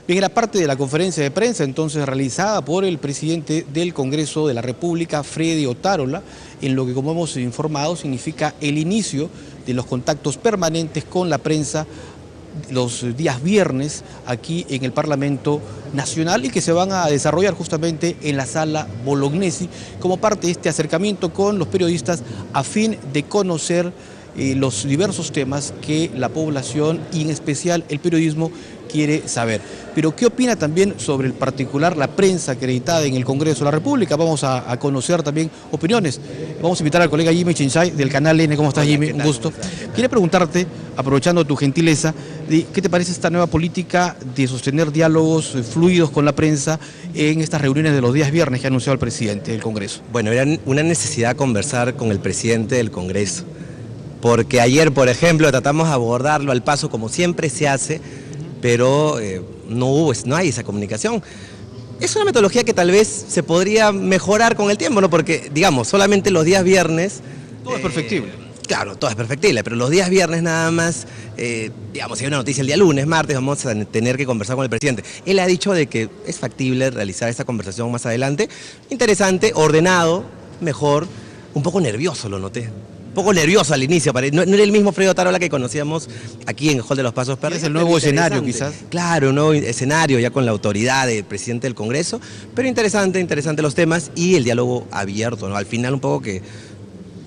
Bien, era parte de la conferencia de prensa entonces realizada por el presidente del Congreso de la República, Freddy Otárola, en lo que, como hemos informado, significa el inicio de los contactos permanentes con la prensa los días viernes aquí en el Parlamento Nacional y que se van a desarrollar justamente en la Sala Bolognesi como parte de este acercamiento con los periodistas a fin de conocer los diversos temas que la población y en especial el periodismo quiere saber. Pero ¿qué opina también sobre el particular la prensa acreditada en el Congreso de la República? Vamos a conocer también opiniones. Vamos a invitar al colega Jimmy Chinchay del Canal N. ¿Cómo estás, Jimmy? Un gusto. Quería preguntarte, aprovechando tu gentileza, ¿qué te parece esta nueva política de sostener diálogos fluidos con la prensa en estas reuniones de los días viernes que ha anunciado el presidente del Congreso? Bueno, era una necesidad conversar con el presidente del Congreso, porque ayer, por ejemplo, tratamos de abordarlo al paso como siempre se hace, pero no hay esa comunicación. Es una metodología que tal vez se podría mejorar con el tiempo, ¿no? Porque, digamos, solamente los días viernes... Todo es perfectible. Claro, todo es perfectible, pero los días viernes nada más, digamos, si hay una noticia el día lunes, martes, vamos a tener que conversar con el presidente. Él ha dicho de que es factible realizar esta conversación más adelante. Interesante, ordenado, mejor, un poco nervioso lo noté. Un poco nervioso al inicio, no era el mismo Freddy Otárola que conocíamos aquí en el Hall de los Pasos Perdidos. Es el nuevo escenario quizás. Claro, un nuevo escenario ya con la autoridad del presidente del Congreso, pero interesante los temas y el diálogo abierto, ¿no? Al final un poco que...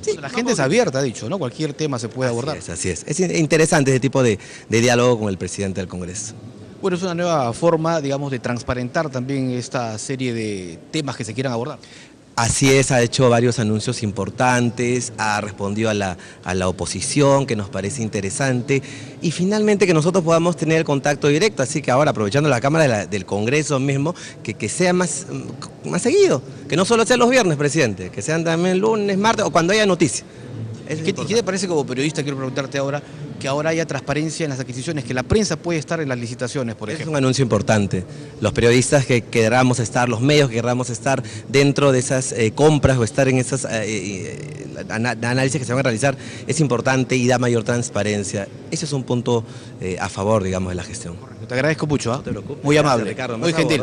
Sí, la gente es abierta, ha dicho, ¿no? Cualquier tema se puede abordar. Así es. Es interesante ese tipo de diálogo con el presidente del Congreso. Bueno, es una nueva forma, digamos, de transparentar también esta serie de temas que se quieran abordar. Así es, ha hecho varios anuncios importantes, ha respondido a la oposición, que nos parece interesante, y finalmente que nosotros podamos tener el contacto directo, así que ahora aprovechando la Cámara del Congreso mismo, que sea más seguido, que no solo sea los viernes, presidente, que sean también lunes, martes o cuando haya noticia. ¿Qué te parece como periodista? Quiero preguntarte ahora, que ahora haya transparencia en las adquisiciones, que la prensa puede estar en las licitaciones, por ejemplo. Es un anuncio importante. Los periodistas que queramos estar, los medios que queramos estar dentro de esas compras o estar en esas análisis que se van a realizar, es importante y da mayor transparencia. Ese es un punto a favor, digamos, de la gestión. Te agradezco mucho, ¿eh? No te preocupes. Muy amable, gracias, Ricardo, muy gentil.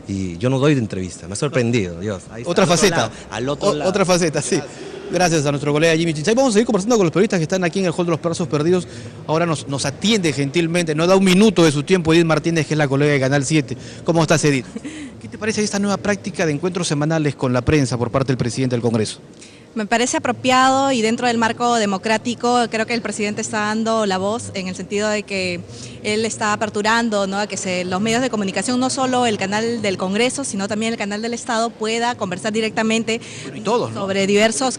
Y yo no doy de entrevista, me ha sorprendido, Dios. Otra faceta, al otro lado. Otra faceta, sí. Gracias a nuestro colega Jimmy Chinchay. Vamos a seguir conversando con los periodistas que están aquí en el Hall de los Pasos Perdidos. Ahora nos atiende gentilmente, nos da un minuto de su tiempo Edith Martínez, que es la colega de Canal 7. ¿Cómo estás, Edith? ¿Qué te parece esta nueva práctica de encuentros semanales con la prensa por parte del presidente del Congreso? Me parece apropiado y dentro del marco democrático creo que el presidente está dando la voz en el sentido de que él está aperturando, ¿no?, a que los medios de comunicación, no solo el canal del Congreso, sino también el canal del Estado, pueda conversar directamente todos, ¿no?, sobre diversos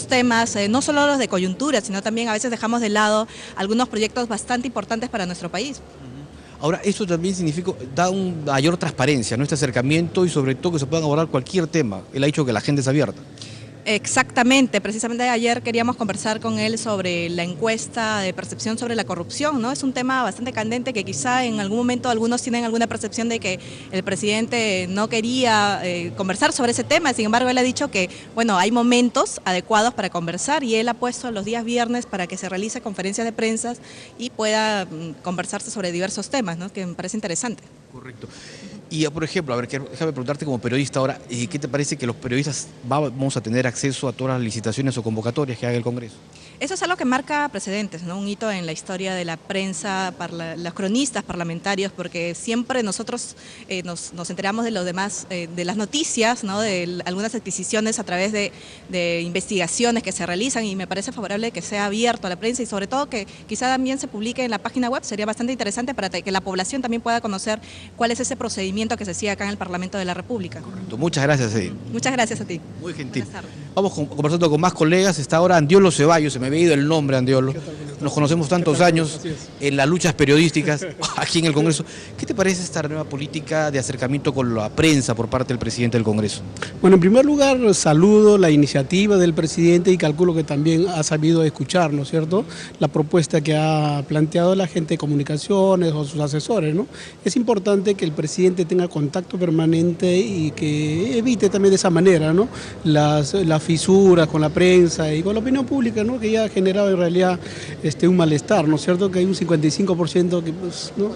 temas, no solo los de coyuntura, sino también a veces dejamos de lado algunos proyectos bastante importantes para nuestro país. Ahora, esto también significa, da una mayor transparencia, ¿no?, este acercamiento y sobre todo que se puedan abordar cualquier tema. Él ha dicho que la gente es abierta. Exactamente, precisamente ayer queríamos conversar con él sobre la encuesta de percepción sobre la corrupción, ¿no? Es un tema bastante candente que quizá en algún momento algunos tienen alguna percepción de que el presidente no quería conversar sobre ese tema, sin embargo él ha dicho que, bueno, hay momentos adecuados para conversar y él ha puesto los días viernes para que se realice conferencias de prensa y pueda conversarse sobre diversos temas, ¿no?, que me parece interesante. Correcto. Y, por ejemplo, a ver, déjame preguntarte como periodista ahora, ¿qué te parece que los periodistas vamos a tener acceso a todas las licitaciones o convocatorias que haga el Congreso? Eso es algo que marca precedentes, ¿no?, un hito en la historia de la prensa, los cronistas parlamentarios, porque siempre nosotros nos enteramos de los demás, de las noticias, ¿no?, de algunas adquisiciones a través de investigaciones que se realizan, y me parece favorable que sea abierto a la prensa y sobre todo que quizá también se publique en la página web. Sería bastante interesante para que la población también pueda conocer cuál es ese procedimiento que se sigue acá en el Parlamento de la República. Correcto. Muchas gracias, Edith. Muchas gracias a ti. Muy gentil. Buenas tardes. Vamos conversando con más colegas. Está ahora Andiolo Ceballos, se me había ido el nombre, Andiolo. Nos conocemos tantos años en las luchas periodísticas aquí en el Congreso. ¿Qué te parece esta nueva política de acercamiento con la prensa por parte del presidente del Congreso? Bueno, en primer lugar saludo la iniciativa del presidente y calculo que también ha sabido escuchar, ¿no es cierto?, la propuesta que ha planteado la gente de comunicaciones o sus asesores, ¿no? Es importante que el presidente tenga contacto permanente y que evite también de esa manera, ¿no?, las fisuras con la prensa y con la opinión pública, ¿no?, que ya ha generado en realidad un malestar, ¿no es cierto? Que hay un 55% que pues, ¿no?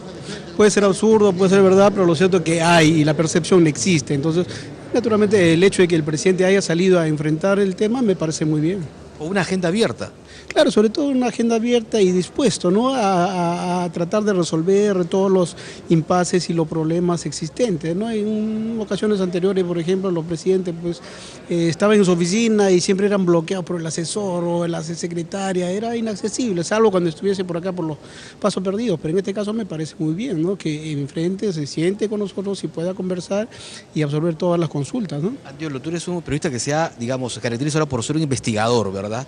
Puede ser absurdo, puede ser verdad, pero lo cierto es que hay y la percepción existe. Entonces, naturalmente, el hecho de que el presidente haya salido a enfrentar el tema me parece muy bien. O una agenda abierta. Claro, sobre todo una agenda abierta y dispuesto, ¿no?, a tratar de resolver todos los impases y los problemas existentes, ¿no? En ocasiones anteriores, por ejemplo, los presidentes pues, estaban en su oficina y siempre eran bloqueados por el asesor o la secretaria, era inaccesible, salvo cuando estuviese por acá por los pasos perdidos, pero en este caso me parece muy bien, ¿no?, que enfrente se siente con nosotros y pueda conversar y absorber todas las consultas, ¿no? Andiolo, tú eres un periodista que se caracteriza ahora por ser un investigador, ¿verdad?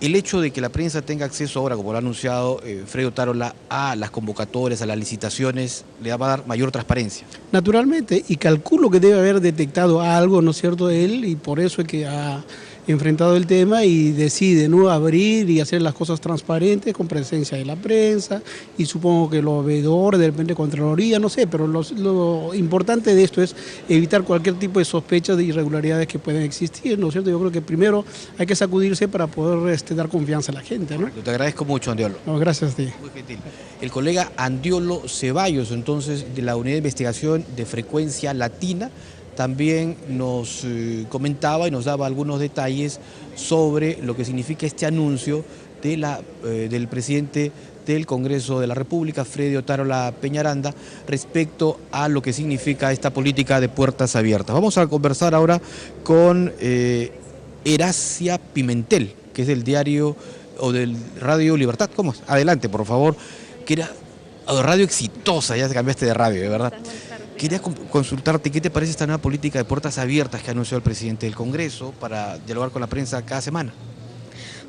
El hecho de que la prensa tenga acceso ahora, como lo ha anunciado Freddy Otárola, a las convocatorias, a las licitaciones, le va a dar mayor transparencia. Naturalmente, y calculo que debe haber detectado algo, ¿no es cierto?, él, y por eso es que ha enfrentado el tema y decide, ¿no?, abrir y hacer las cosas transparentes con presencia de la prensa, y supongo que los veedores, de repente Contraloría, no sé, pero lo importante de esto es evitar cualquier tipo de sospechas de irregularidades que pueden existir, ¿no es cierto? Yo creo que primero hay que sacudirse para poder dar confianza a la gente, ¿no? Te agradezco mucho, Andiolo. No, gracias a ti. Muy gentil. El colega Andiolo Ceballos, entonces, de la Unidad de Investigación de Frecuencia Latina, también nos comentaba y nos daba algunos detalles sobre lo que significa este anuncio del presidente del Congreso de la República, Freddy Otárola Peñaranda, respecto a lo que significa esta política de puertas abiertas. Vamos a conversar ahora con Eracia Pimentel, que es del diario o del Radio Libertad. ¿Cómo es? Adelante, por favor. Que era Radio Exitosa, ya te cambiaste de radio, de verdad. Quería consultarte, ¿qué te parece esta nueva política de puertas abiertas que anunció el presidente del Congreso para dialogar con la prensa cada semana?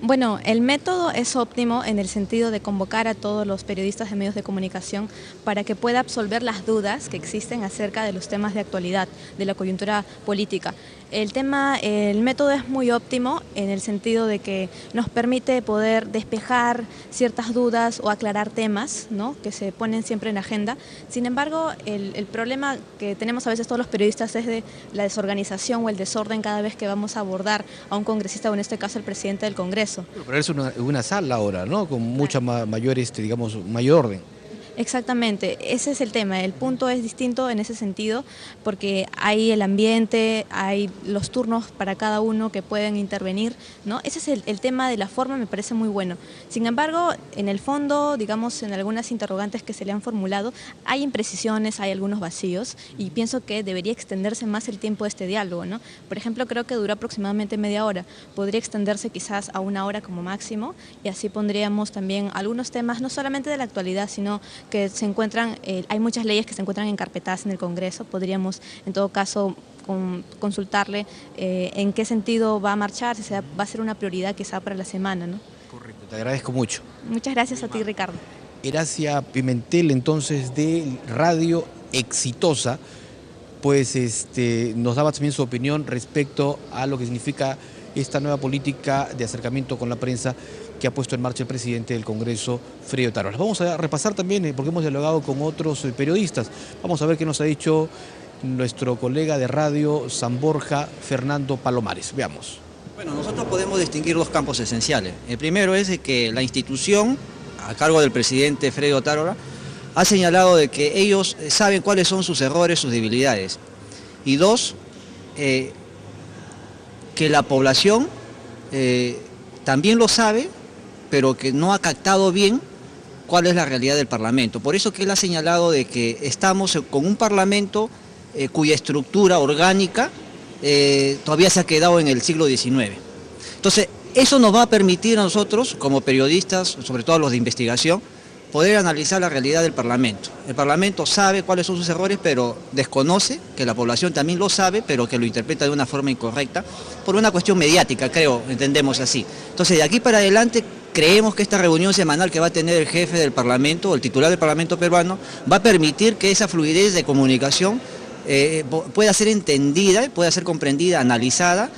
Bueno, el método es óptimo en el sentido de convocar a todos los periodistas de medios de comunicación para que pueda absolver las dudas que existen acerca de los temas de actualidad, de la coyuntura política. El método es muy óptimo en el sentido de que nos permite poder despejar ciertas dudas o aclarar temas, ¿no?, que se ponen siempre en agenda. Sin embargo, el problema que tenemos a veces todos los periodistas es de la desorganización o el desorden cada vez que vamos a abordar a un congresista o en este caso el presidente del Congreso. Pero es una sala ahora, ¿no?, con mucha mayor, mayor orden. Exactamente, ese es el tema, el punto es distinto en ese sentido porque hay el ambiente, hay los turnos para cada uno que pueden intervenir, ¿no? Ese es el tema de la forma, me parece muy bueno. Sin embargo, en el fondo, digamos, en algunas interrogantes que se le han formulado, hay imprecisiones, hay algunos vacíos y pienso que debería extenderse más el tiempo de este diálogo, ¿no? Por ejemplo, creo que dura aproximadamente media hora, podría extenderse quizás a una hora como máximo y así pondríamos también algunos temas, no solamente de la actualidad, sino que se encuentran, hay muchas leyes que se encuentran encarpetadas en el Congreso, podríamos en todo caso consultarle en qué sentido va a marchar, si va a ser una prioridad quizá para la semana, ¿no? Correcto, te agradezco mucho. Muchas gracias a ti, Ricardo. Eracia Pimentel, entonces, de Radio Exitosa, pues nos daba también su opinión respecto a lo que significa esta nueva política de acercamiento con la prensa que ha puesto en marcha el presidente del Congreso, Freddy Otárola. Vamos a repasar también, porque hemos dialogado con otros periodistas, vamos a ver qué nos ha dicho nuestro colega de Radio San Borja, Fernando Palomares. Veamos. Bueno, nosotros podemos distinguir dos campos esenciales. El primero es de que la institución, a cargo del presidente Freddy Otárola, ha señalado de que ellos saben cuáles son sus errores, sus debilidades. Y dos, que la población también lo sabe, pero que no ha captado bien cuál es la realidad del Parlamento. Por eso que él ha señalado de que estamos con un Parlamento cuya estructura orgánica todavía se ha quedado en el siglo XIX. Entonces, eso nos va a permitir a nosotros, como periodistas, sobre todo los de investigación, poder analizar la realidad del Parlamento. El Parlamento sabe cuáles son sus errores, pero desconoce, que la población también lo sabe, pero que lo interpreta de una forma incorrecta, por una cuestión mediática, creo, entendemos así. Entonces, de aquí para adelante, creemos que esta reunión semanal que va a tener el jefe del Parlamento, o el titular del Parlamento peruano, va a permitir que esa fluidez de comunicación pueda ser entendida, pueda ser comprendida, analizada,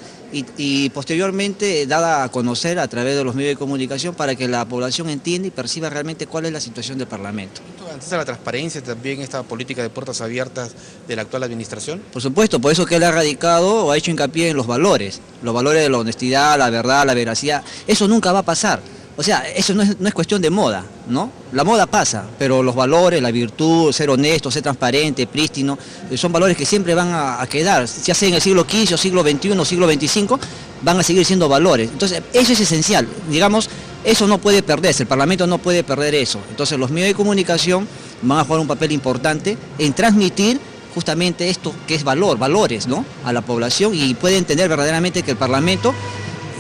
y posteriormente dada a conocer a través de los medios de comunicación para que la población entienda y perciba realmente cuál es la situación del Parlamento. ¿Esto garantiza la transparencia también, esta política de puertas abiertas de la actual administración? Por supuesto, por eso que él ha radicado o ha hecho hincapié en los valores de la honestidad, la verdad, la veracidad. Eso nunca va a pasar. O sea, eso no es cuestión de moda, ¿no? La moda pasa, pero los valores, la virtud, ser honesto, ser transparente, prístino, son valores que siempre van a quedar, ya sea en el siglo XV, siglo XXI, siglo XXV, van a seguir siendo valores. Entonces, eso es esencial, digamos, eso no puede perderse, el Parlamento no puede perder eso. Entonces, los medios de comunicación van a jugar un papel importante en transmitir justamente esto que es valores, ¿no?, a la población, y puede entender verdaderamente que el Parlamento,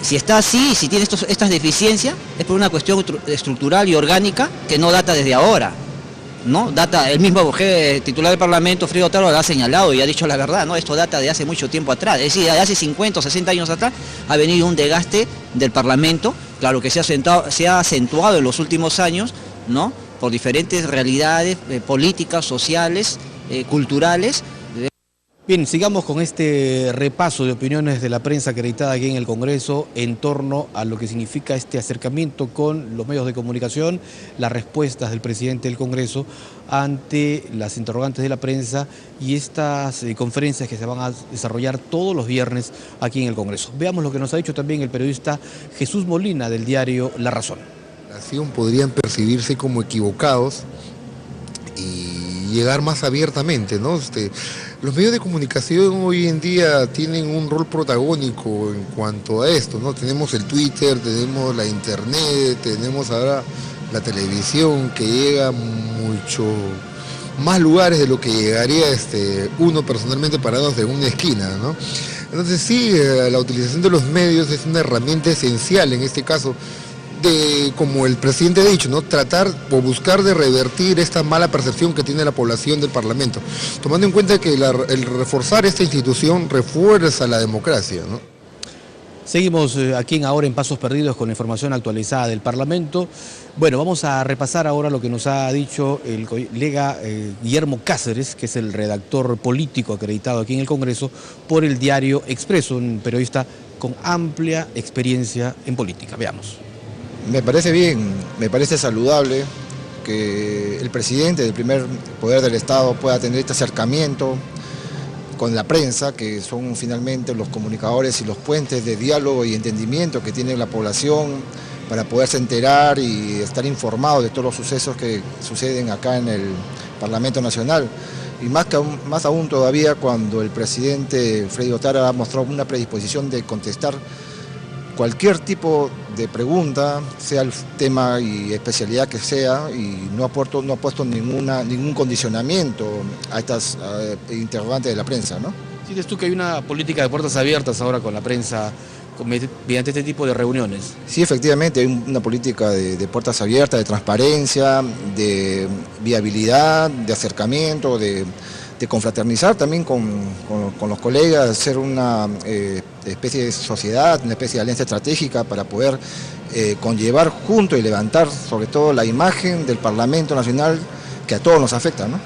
si está así, si tiene estas deficiencias, es por una cuestión estructural y orgánica que no data desde ahora, ¿no? Data, el mismo titular del Parlamento, Freddy Otárola, lo ha señalado y ha dicho la verdad, ¿no? Esto data de hace mucho tiempo atrás, es decir, de hace 50 o 60 años atrás ha venido un desgaste del Parlamento, claro que se ha acentuado en los últimos años, ¿no?, por diferentes realidades políticas, sociales, culturales. Bien, sigamos con este repaso de opiniones de la prensa acreditada aquí en el Congreso en torno a lo que significa este acercamiento con los medios de comunicación, las respuestas del presidente del Congreso ante las interrogantes de la prensa y estas conferencias que se van a desarrollar todos los viernes aquí en el Congreso. Veamos lo que nos ha dicho también el periodista Jesús Molina del diario La Razón. Podrían percibirse como equivocados y llegar más abiertamente, ¿no? Los medios de comunicación hoy en día tienen un rol protagónico en cuanto a esto, ¿no? Tenemos el Twitter, tenemos la internet, tenemos ahora la televisión que llega a mucho más lugares de lo que llegaría uno personalmente parados en una esquina, ¿no? Entonces sí, la utilización de los medios es una herramienta esencial en este caso, como el presidente ha dicho, ¿no?, tratar o buscar de revertir esta mala percepción que tiene la población del Parlamento, tomando en cuenta que el reforzar esta institución refuerza la democracia, ¿no? Seguimos aquí en Ahora en Pasos Perdidos con la información actualizada del Parlamento. Bueno, vamos a repasar ahora lo que nos ha dicho el colega Guillermo Cáceres, que es el redactor político acreditado aquí en el Congreso por el diario Expreso, un periodista con amplia experiencia en política. Veamos. Me parece bien, me parece saludable que el presidente del primer poder del Estado pueda tener este acercamiento con la prensa, que son finalmente los comunicadores y los puentes de diálogo y entendimiento que tiene la población para poderse enterar y estar informado de todos los sucesos que suceden acá en el Parlamento Nacional. Y más aún todavía cuando el presidente Freddy Otárola ha mostrado una predisposición de contestar cualquier tipo de pregunta, sea el tema y especialidad que sea, y no ha puesto ningún condicionamiento a estas interrogantes de la prensa, ¿no? ¿Sientes tú que hay una política de puertas abiertas ahora con la prensa mediante este tipo de reuniones? Sí, efectivamente, hay una política de puertas abiertas, de transparencia, de viabilidad, de acercamiento, de confraternizar también con los colegas, ser una especie de sociedad, una especie de alianza estratégica para poder conllevar juntos y levantar sobre todo la imagen del Parlamento Nacional que a todos nos afecta, ¿no?